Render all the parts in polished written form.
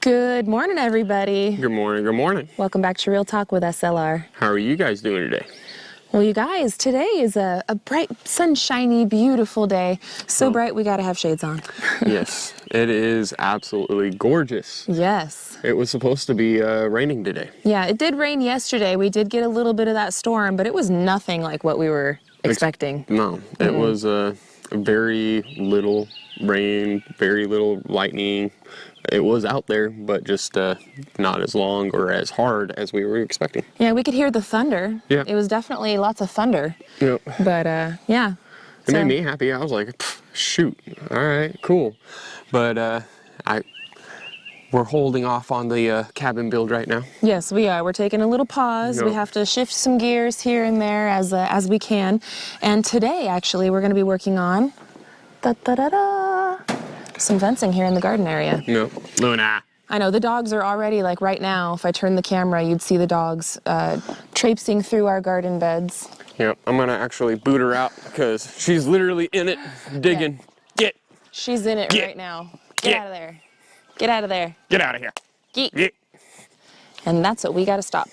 Good morning, everybody. Good morning, good morning. Welcome back to Real Talk with SLR. How are you guys doing today? Well, you guys, today is a bright, sunshiny, beautiful day. So bright, we gotta have shades on. Yes, it is absolutely gorgeous. Yes. It was supposed to be raining today. Yeah, it did rain yesterday. We did get a little bit of that storm, but it was nothing like what we were expecting. No, it was very little rain, very little lightning. It was out there, but just not as long or as hard as we were expecting. Yeah, we could hear the thunder. Yeah. It was definitely lots of thunder. Yep. But, yeah. It made me happy. I was like, shoot, all right, cool. But we're holding off on the cabin build right now. Yes, we are. We're taking a little pause. Yep. We have to shift some gears here and there as we can. And today, actually, we're going to be working on some fencing here in the garden area. No, Luna. I know, the dogs are already, like right now, if I turn the camera, you'd see the dogs traipsing through our garden beds. Yep, I'm going to actually boot her out because she's literally in it, digging. Yeah. Get. She's in it Get. right now. Get out of there. Get out of there. Get out of here. Get. And that's what we got to stop.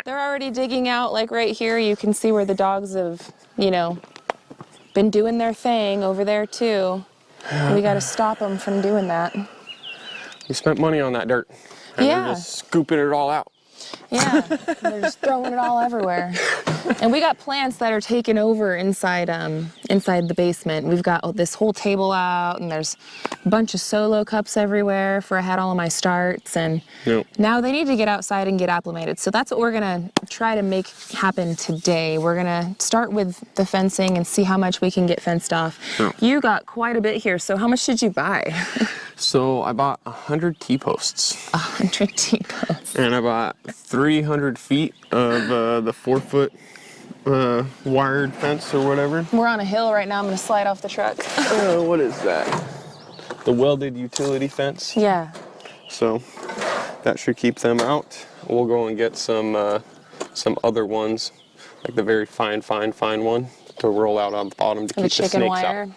They're already digging out, like right here. You can see where the dogs have, you know, been doing their thing over there too. We got to stop them from doing that. We spent money on that dirt. And Yeah. they're just scooping it all out. Yeah, they're just throwing it all everywhere. And we got plants that are taking over inside the basement. We've got this whole table out, and there's a bunch of solo cups everywhere for I had all of my starts. And now they need to get outside and get acclimated. So that's what we're going to try to make happen today. We're going to start with the fencing and see how much we can get fenced off. You got quite a bit here, so how much did you buy? So I bought 100 T-posts. 100 T-posts. And I bought 300 feet of the 4-foot wired fence or whatever. We're on a hill right now. I'm going to slide off the truck. What is that? The welded utility fence. Yeah. So that should keep them out. We'll go and get some other ones, like the very fine one, to roll out on the bottom to keep the chicken snakes wire. out.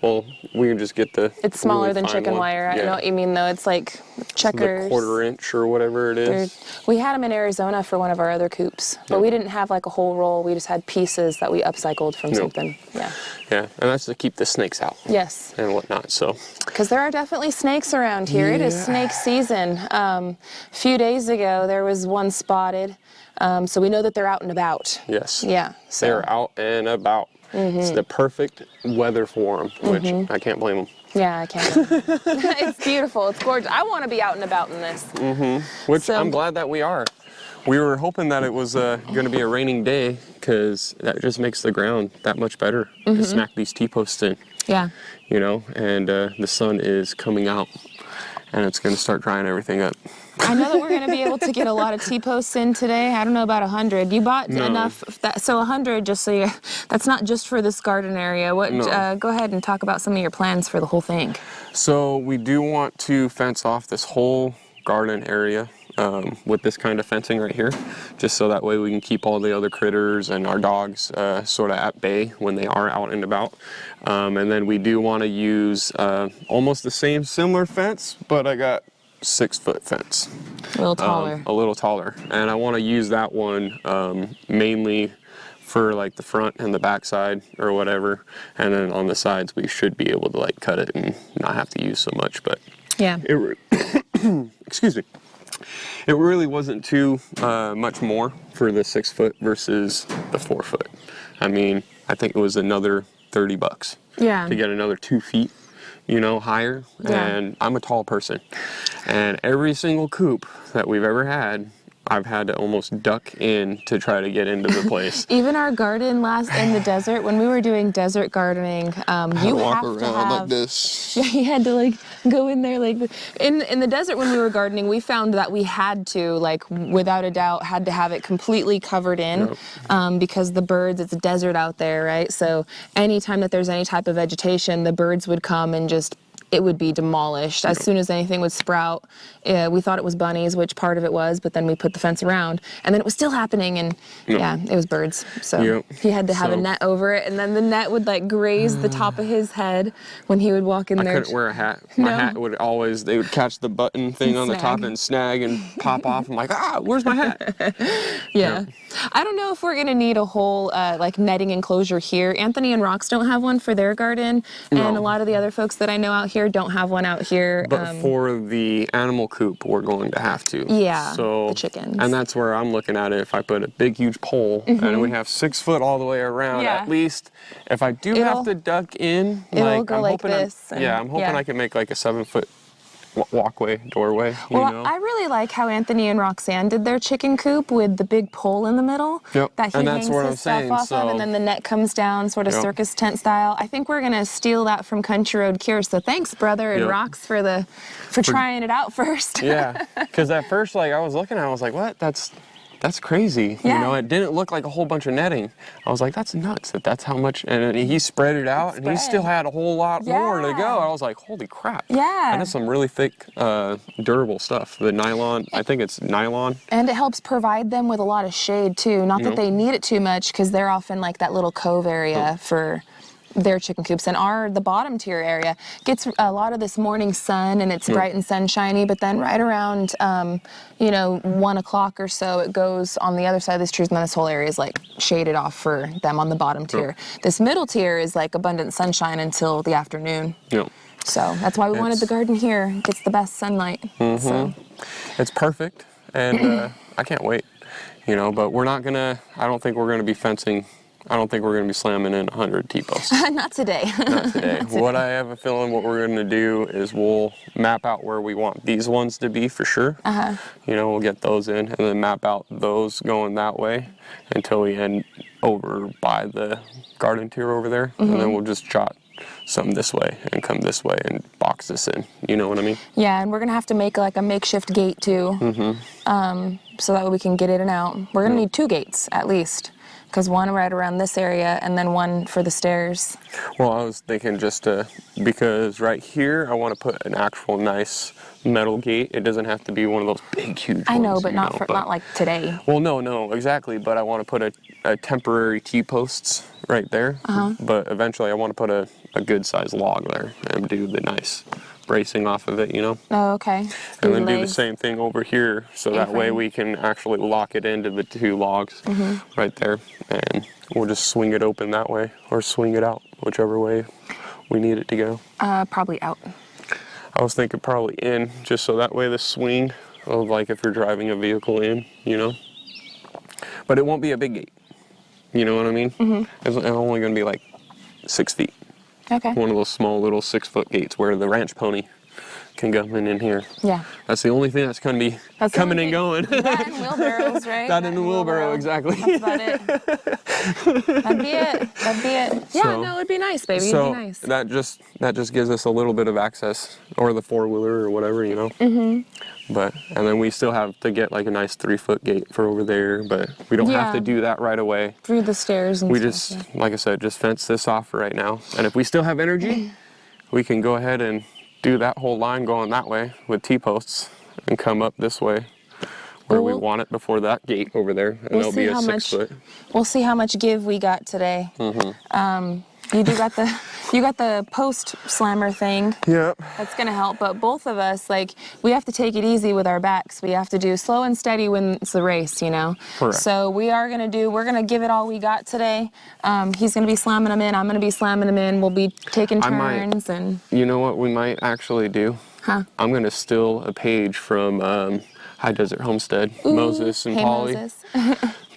Well, we would just get the It's smaller really than fine chicken one. wire. I Yeah. know what you mean, though. It's like checkers. The 1/4 inch or whatever it is. We had them in Arizona for one of our other coops, but we didn't have like a whole roll. We just had pieces that we upcycled from something. Yeah. Yeah, and that's to keep the snakes out. Yes. And whatnot, so. Because there are definitely snakes around here. It is snake season. A few days ago, there was one spotted, so we know that they're out and about. Yes. Yeah. So. They're out and about. It's the perfect weather for them, which I can't blame them. Yeah, I can't. It's beautiful. It's gorgeous. I want to be out and about in this. Which I'm glad that we are. We were hoping that it was going to be a raining day because that just makes the ground that much better to smack these T-posts in. Yeah. You know, and the sun is coming out and it's going to start drying everything up. I know that we're going to be able to get a lot of T-posts in today. I don't know about 100. You bought enough, so 100, just so you, that's not just for this garden area. What? Go ahead and talk about some of your plans for the whole thing. So we do want to fence off this whole garden area with this kind of fencing right here, just so that way we can keep all the other critters and our dogs sort of at bay when they are out and about. And then we do want to use almost the same similar fence, but I got 6-foot fence. A little taller. A little taller. And I want to use that one mainly for like the front and the back side or whatever. And then on the sides, we should be able to like cut it and not have to use so much. But yeah. Excuse me. It really wasn't too much more for the 6-foot versus the 4-foot. I mean, I think it was another $30 to get another 2 feet, you know, higher. Yeah. And I'm a tall person. And every single coop that we've ever had, I've had to almost duck in to try to get into the place. Even our garden in the desert, when we were doing desert gardening, you walk have around to have, like this. Yeah, you had to like go in there like in the desert when we were gardening. We found that we had to, like, without a doubt, had to have it completely covered in because the birds. It's a desert out there, right? So anytime that there's any type of vegetation, the birds would come and just it would be demolished. As soon as anything would sprout, we thought it was bunnies, which part of it was, but then we put the fence around, and then it was still happening, and yeah, it was birds. So he had to have a net over it, and then the net would like graze the top of his head when he would walk in there. I couldn't wear a hat. My hat would always, they would catch the button thing on the top and snag and pop off. I'm like, where's my hat? Yeah. I don't know if we're going to need a whole like netting enclosure here. Anthony and Rox don't have one for their garden, and a lot of the other folks that I know out here don't have one out here. But for the animal coop, we're going to have to. Yeah, so, the chickens. And that's where I'm looking at it. If I put a big, huge pole, and we have 6 foot all the way around, at least, if I do have to duck in, it'll go I'm like hoping this. I'm hoping I can make like a 7 foot walkway, doorway. Well, I really like how Anthony and Roxanne did their chicken coop with the big pole in the middle that he hangs his stuff off of, and then the net comes down sort of circus tent style. I think we're gonna steal that from Country Road Cure. So thanks, brother, and Rox for trying it out first. Yeah, because at first, like I was looking at it, I was like, what? That's crazy. Yeah. You know, it didn't look like a whole bunch of netting. I was like, that's nuts that's how much. And he spread it out, and he still had a whole lot more to go. I was like, holy crap. Yeah. And it's some really thick, durable stuff. The nylon, I think it's nylon. And it helps provide them with a lot of shade too. Not that they need it too much, because they're often like that little cove area for their chicken coops, and the bottom tier area gets a lot of this morning sun, and it's bright and sunshiny, but then right around 1 o'clock or so, it goes on the other side of these trees, and then this whole area is like shaded off for them on the bottom tier. This middle tier is like abundant sunshine until the afternoon. So that's why we wanted the garden here. It gets the best sunlight. So. It's perfect, and I can't wait, but we're not gonna, I don't think we're gonna be fencing. I don't think we're going to be slamming in 100 T-posts. Not today. Not today. What I have a feeling what we're going to do is we'll map out where we want these ones to be for sure. We'll get those in, and then map out those going that way until we end over by the garden tier over there. And then we'll just jot some this way and come this way and box this in. You know what I mean? Yeah, and we're going to have to make like a makeshift gate too. So that way we can get in and out. We're going to need 2 gates at least. Because one right around this area, and then one for the stairs. Well, I was thinking because right here, I want to put an actual nice metal gate. It doesn't have to be one of those big, huge ones. I know, but not like today. Well, no, exactly. But I want to put a temporary T-posts right there. But eventually, I want to put a good-sized log there and do the nice bracing off of it, Oh, okay. And then do the same thing over here, so that way we can actually lock it into the 2 logs right there, and we'll just swing it open that way, or swing it out, whichever way we need it to go. Probably out. I was thinking probably in, just so that way the swing of like if you're driving a vehicle in, But it won't be a big gate. You know what I mean? It's only going to be like 6 feet. Okay. One of those small little 6 foot gates where the ranch pony can come in here. Yeah. That's the only thing that's going to be coming and going. That and wheelbarrows, right? That and the wheelbarrow, exactly. That's about it. That'd be it. Yeah, no, it'd be nice, baby. So it'd be nice. that just gives us a little bit of access, or the 4-wheeler or whatever, But, and then we still have to get like a nice 3 foot gate for over there, but we don't have to do that right away. Through the stairs and We stuff. just, like I said, just fence this off right now. And if we still have energy, we can go ahead and do that whole line going that way with T-posts and come up this way where we want it before that gate over there. And there'll be a 6 foot. We'll see how much give we got today. You got the post slammer thing. Yep. That's gonna help, but both of us, we have to take it easy with our backs. We have to do slow and steady when it's the race, Correct. So we're gonna give it all we got today. He's gonna be slamming them in, I'm gonna be slamming them in, we'll be taking turns and... You know what we might actually do? I'm gonna steal a page from High Desert Homestead, Moses and Polly. Moses.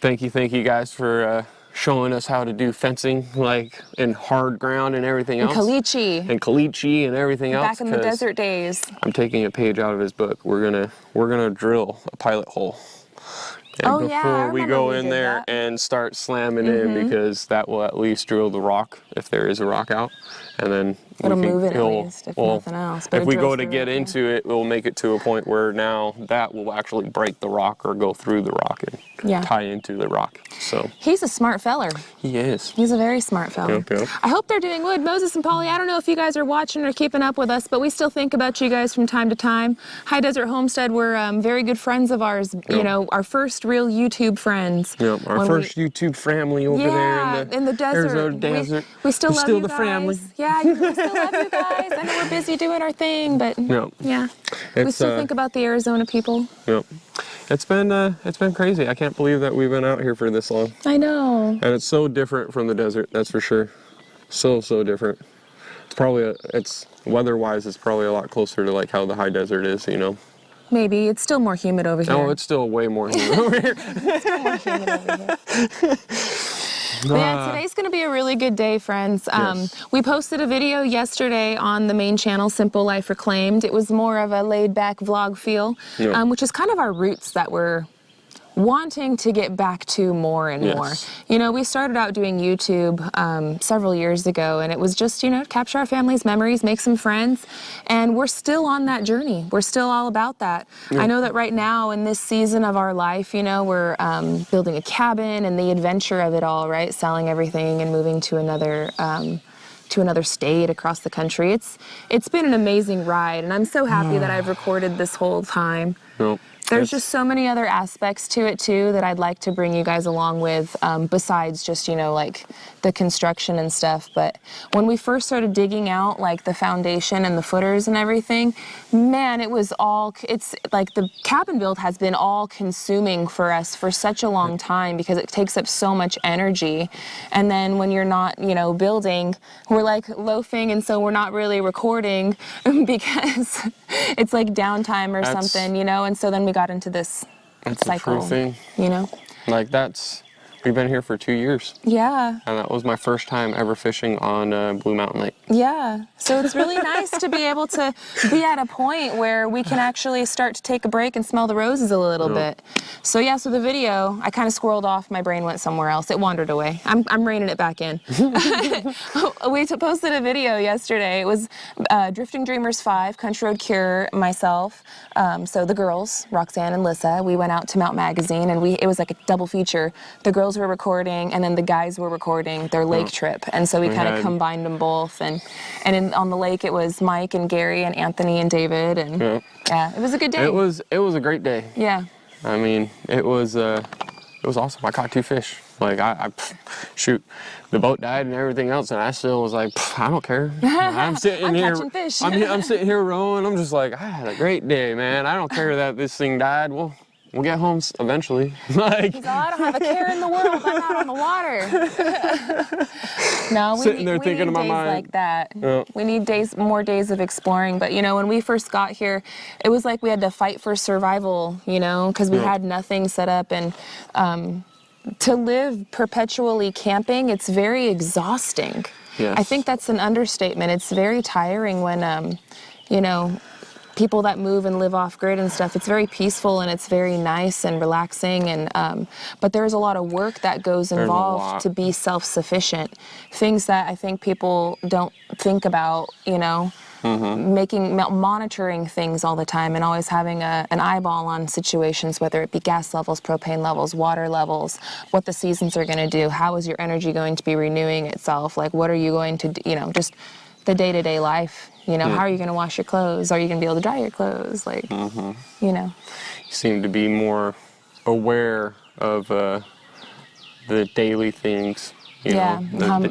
Thank you guys for showing us how to do fencing, in hard ground and everything else. And Caliche and everything else. Back in the desert days. I'm taking a page out of his book. We're gonna drill a pilot hole. And before we go in there and start slamming in, because that will at least drill the rock, if there is a rock out, and then it'll move it at least, if nothing else. But if we go to get into it, we'll make it to a point where now that will actually break the rock or go through the rock and tie into the rock. So he's a smart feller. He is. He's a very smart feller. Yep. I hope they're doing good. Moses and Polly, I don't know if you guys are watching or keeping up with us, but we still think about you guys from time to time. High Desert Homestead, we're very good friends of ours. You know, our first real YouTube friends. Yep, our first YouTube family over there in the desert. Arizona desert. We still love you the guys. Family. Yeah, we still love you guys. I know we're busy doing our thing, but we still think about the Arizona people. Yep. It's been crazy. I can't believe that we've been out here for this long. I know. And it's so different from the desert, that's for sure. So different. It's probably it's weather-wise, it's probably a lot closer to like how the high desert is, you know. Maybe it's still more humid over here. No, it's still way more humid over here. It's still more humid over here. But yeah, today's going to be a really good day, friends. We posted a video yesterday on the main channel, Simple Life Reclaimed. It was more of a laid-back vlog feel, which is kind of our roots that we're wanting to get back to more and more. You know, we started out doing YouTube several years ago, and it was just, you know, capture our family's memories, make some friends, and we're still on that journey. We're still all about that. I know that right now in this season of our life, you know, we're building a cabin and the adventure of it all, right? Selling everything and moving to another state across the country. It's been an amazing ride, and I'm so happy that I've recorded this whole time. There's just so many other aspects to it too that I'd like to bring you guys along with, besides just, you know, like the construction and stuff. But when we first started digging out like the foundation and the footers and everything, man, it's like the cabin build has been all consuming for us for such a long time because it takes up so much energy. And then when you're not, you know, building, we're like loafing, and so we're not really recording because it's like downtime or something, you know. And so then we got into this cycle, thing. You know? Like we've been here for 2 years. Yeah. And that was my first time ever fishing on Blue Mountain Lake. Yeah. So it's really nice to be able to be at a point where we can actually start to take a break and smell the roses a little bit. So yeah, so the video, I kind of squirreled off, my brain went somewhere else. It wandered away. I'm reining it back in. We posted a video yesterday. It was Drifting Dreamers 5, Country Road Cure, myself. So the girls, Roxanne and Lissa, we went out to Mount Magazine, and it was like a double feature. The girls were recording, and then the guys were recording their lake trip, and so we kind of combined them both. And on the lake it was Mike and Gary and Anthony and David, and yeah, it was a good day. It was a great day. Yeah. I mean, it was awesome. I caught 2 fish. Like shoot, the boat died and everything else, and I still was like, I don't care. I'm sitting here. Catching fish. I'm sitting here rowing. I'm just like, I had a great day, man. I don't care that this thing died. We'll get home eventually. Like, I don't have a care in the world. I'm out on the water. No, we sitting there need thinking in my days mind like that. Yeah. We need more days of exploring. But you know, when we first got here, it was like we had to fight for survival. You know, because we had nothing set up, and to live perpetually camping, it's very exhausting. Yes. I think that's an understatement. It's very tiring when, you know, people that move and live off grid and stuff. It's very peaceful and it's very nice and relaxing, and but there's a lot of work that goes involved to be self-sufficient. Things that I think people don't think about, you know. Monitoring things all the time and always having an eyeball on situations, whether it be gas levels, propane levels, water levels, what the seasons are going to do, how is your energy going to be renewing itself, like what are you going to do, you know, just the day-to-day life, you know, how are you going to wash your clothes, are you going to be able to dry your clothes, like, you know. You seem to be more aware of the daily things, you know,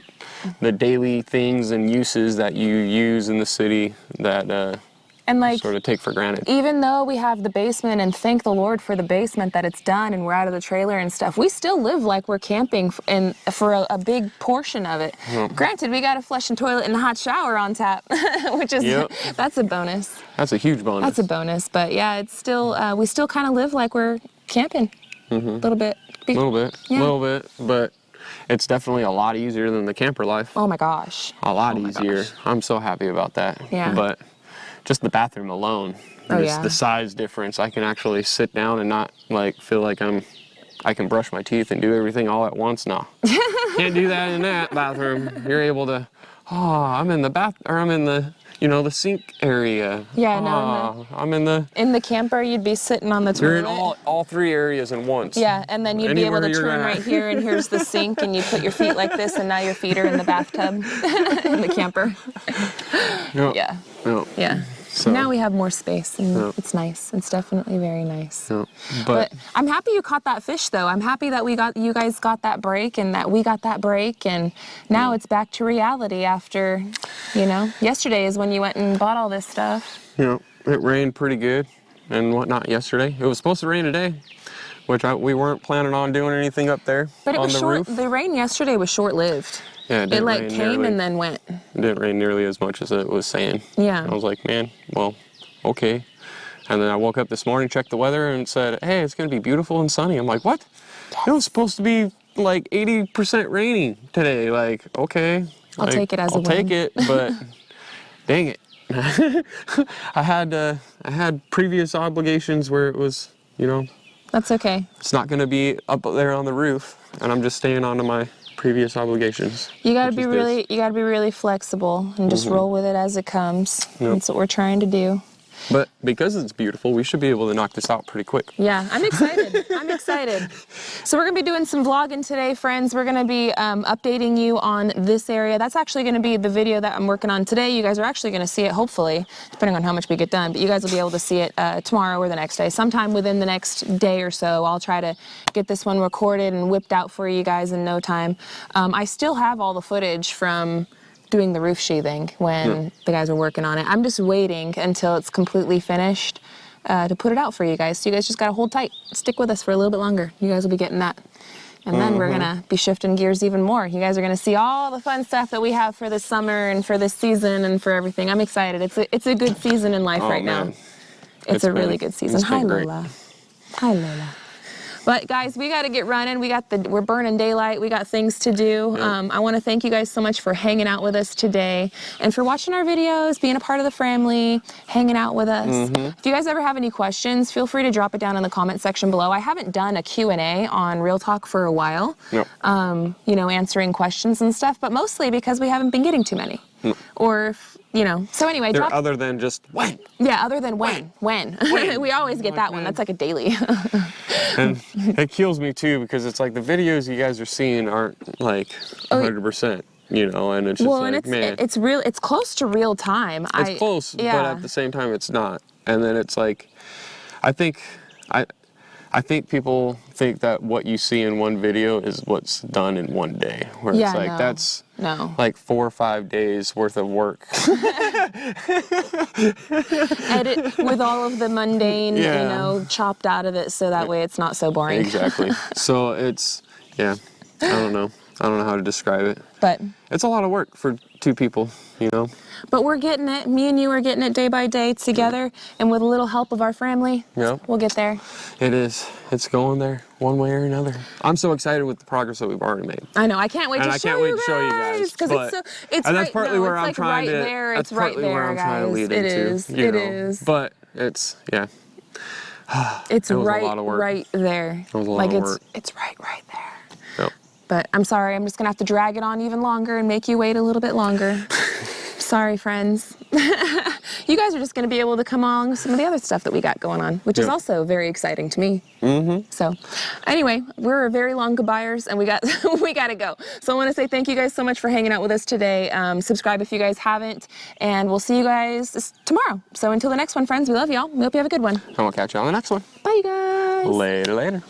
the daily things and uses that you use in the city that and like sort of take for granted. Even though we have the basement, and thank the Lord for the basement that it's done and we're out of the trailer and stuff, we still live like we're camping for a big portion of it. Granted, we got a flush and toilet and a hot shower on tap, which is that's a bonus. That's a huge bonus. That's a bonus, but yeah, it's still we still kind of live like we're camping a little bit. A little bit, but it's definitely a lot easier than the camper life. Oh my gosh. A lot easier. Gosh. I'm so happy about that. Yeah. But just the bathroom alone, just the size difference. I can actually sit down and not like feel like I can brush my teeth and do everything all at once now. Can't do that in that bathroom. You're able to I'm in the bath, or I'm in the, you know, the sink area. Yeah, no, I'm in the. in the camper, you'd be sitting on the toilet. You're in all three areas in once. Yeah, and then you'd be able to turn right here, and here's the sink, and you put your feet like this, and now your feet are in the bathtub in the camper. Yep. Yeah. Yep. Yeah. So, now we have more space, and Yep. it's nice. It's definitely very nice. Yep. But I'm happy you caught that fish, though. I'm happy that you guys got that break, and that we got that break, and now it's back to reality after, you know, yesterday is when you went and bought all this stuff. you know, it rained pretty good and whatnot yesterday. It was supposed to rain today, which we weren't planning on doing anything up there But it on was the short. roof. The rain yesterday was short-lived. Yeah, It like came and then went. It didn't rain nearly as much as it was saying. Yeah. I was like, man, well, okay. And then I woke up this morning, checked the weather, and said, hey, it's going to be beautiful and sunny. I'm like, what? It was supposed to be like 80% rainy today. Like, okay. I'll take it as a I'll take win. it, but dang it. I had previous obligations where it was, you know, That's okay. it's not going to be up there on the roof, and I'm just staying on to my previous obligations. You gotta which be is this. really flexible and just roll with it as it comes. Yep. That's what we're trying to do. But because it's beautiful, we should be able to knock this out pretty quick. Yeah, I'm excited. I'm excited. So we're gonna be doing some vlogging today, friends. We're gonna be updating you on this area. That's actually gonna be the video that I'm working on today. You guys are actually gonna see it, hopefully, depending on how much we get done. But you guys will be able to see it tomorrow or the next day. Sometime within the next day or so, I'll try to get this one recorded and whipped out for you guys in no time. I still have all the footage from doing the roof sheathing when the guys were working on it. I'm just waiting until it's completely finished to put it out for you guys. So you guys just gotta hold tight, stick with us for a little bit longer. You guys will be getting that. And then we're gonna be shifting gears even more. You guys are gonna see all the fun stuff that we have for this summer and for this season and for everything. I'm excited. It's a good season in life right now. It's a really good season. Hi, Lola. Hi, Lola. But guys, we got to get running. We're burning daylight. We got things to do. I want to thank you guys so much for hanging out with us today and for watching our videos, being a part of the family, hanging out with us. If you guys ever have any questions, feel free to drop it down in the comment section below. I haven't done a Q&A on Real Talk for a while, you know, answering questions and stuff, but mostly because we haven't been getting too many. Or, you know, so anyway. Other than just when. Yeah, other than when. We always get that one. That's like a daily. And it kills me too, because it's like the videos you guys are seeing aren't like 100%, you know, and it's just well, like, and man. it's close to real time. It's close, but at the same time it's not. And then it's like, I think people think that what you see in one video is what's done in one day. Where it's like, that's like 4 or 5 days worth of work. Edit with all of the mundane, you know, chopped out of it so that way it's not so boring. Exactly. So it's, I don't know. I don't know how to describe it. But it's a lot of work for 2 people, you know. But we're getting it. Me and you are getting it day by day together, and with a little help of our family, we'll get there. It is. It's going there one way or another. I'm so excited with the progress that we've already made. I know. I can't wait to show you guys. Because it's and right, that's partly where I'm trying to. It's right there, guys. Lead it into, is. You it know. is. But it's it's it was right, a lot of work. right there. It was a lot of work. It's right there. Yep. But I'm sorry. I'm just gonna have to drag it on even longer and make you wait a little bit longer. Sorry, friends. You guys are just going to be able to come on with some of the other stuff that we got going on, which is also very exciting to me. So anyway, we're very long goodbyers, and we got to go. So I want to say thank you guys so much for hanging out with us today. Subscribe if you guys haven't, and we'll see you guys tomorrow. So until the next one, friends, we love y'all. We hope you have a good one. And we'll catch you on the next one. Bye, you guys. Later.